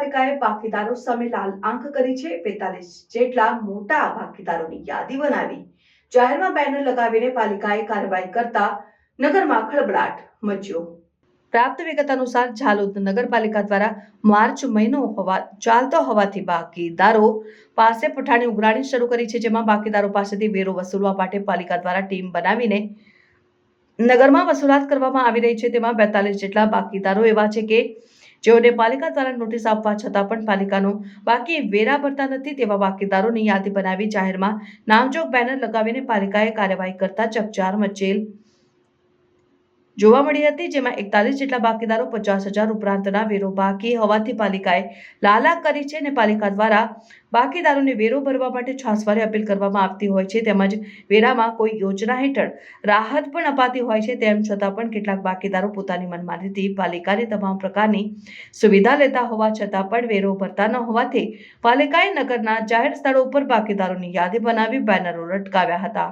નગરપાલિકાએ બાકીદારો સામે લાલ આંખ કરી છે। 45 જેટલા મોટા બાકીદારોની યાદી બનાવી જાહેરમાં બેનર લગાવીને પાલિકાએ કાર્યવાહી કરતા નગરમાં ખળભળાટ મચ્યો। પ્રાપ્ત વિગત અનુસાર ઝાલોદ નગરપાલિકા દ્વારા માર્ચ મહિનો ચાલતો હોવાથી બાકીદારો પાસે પઠાણી ઉઘરાણી શરૂ કરી છે, જેમાં બાકીદારો પાસેથી વેરો વસૂલવા માટે પાલિકા દ્વારા ટીમ બનાવીને નગરમાં વસૂલાત કરવામાં આવી રહી છે। તેમાં 42 જેટલા બાકીદારો એવા છે કે જેઓને પાલિકા દ્વારા નોટિસ આપવા છતાં પણ પાલિકાનો બાકી વેરા ભરતા નથી। તેવા બાકીદારોની યાદી બનાવી જાહેરમાં નામજોગ બેનર લગાવીને પાલિકાએ કાર્યવાહી કરતા ચકચાર મચેલ જોવા મળી હતી, જેમાં 41 જેટલા બાકીદારો 50,000 ઉપરાંતના વેરો બાકી હોવાથી પાલિકાએ લાલાક કરી છે અને પાલિકા દ્વારા બાકીદારોને વેરો ભરવા માટે છાસવારે અપીલ કરવામાં આવતી હોય છે, તેમજ વેરામાં કોઈ યોજના હેઠળ રાહત પણ અપાતી હોય છે। તેમ છતાં પણ કેટલાક બાકીદારો પોતાની મનમાનીથી પાલિકાની તમામ પ્રકારની સુવિધા લેતા હોવા છતાં પણ વેરો ભરતા ન હોવાથી પાલિકાએ નગરના જાહેર સ્થળો ઉપર બાકીદારોની યાદી બનાવી બેનરો લટકાવ્યા હતા।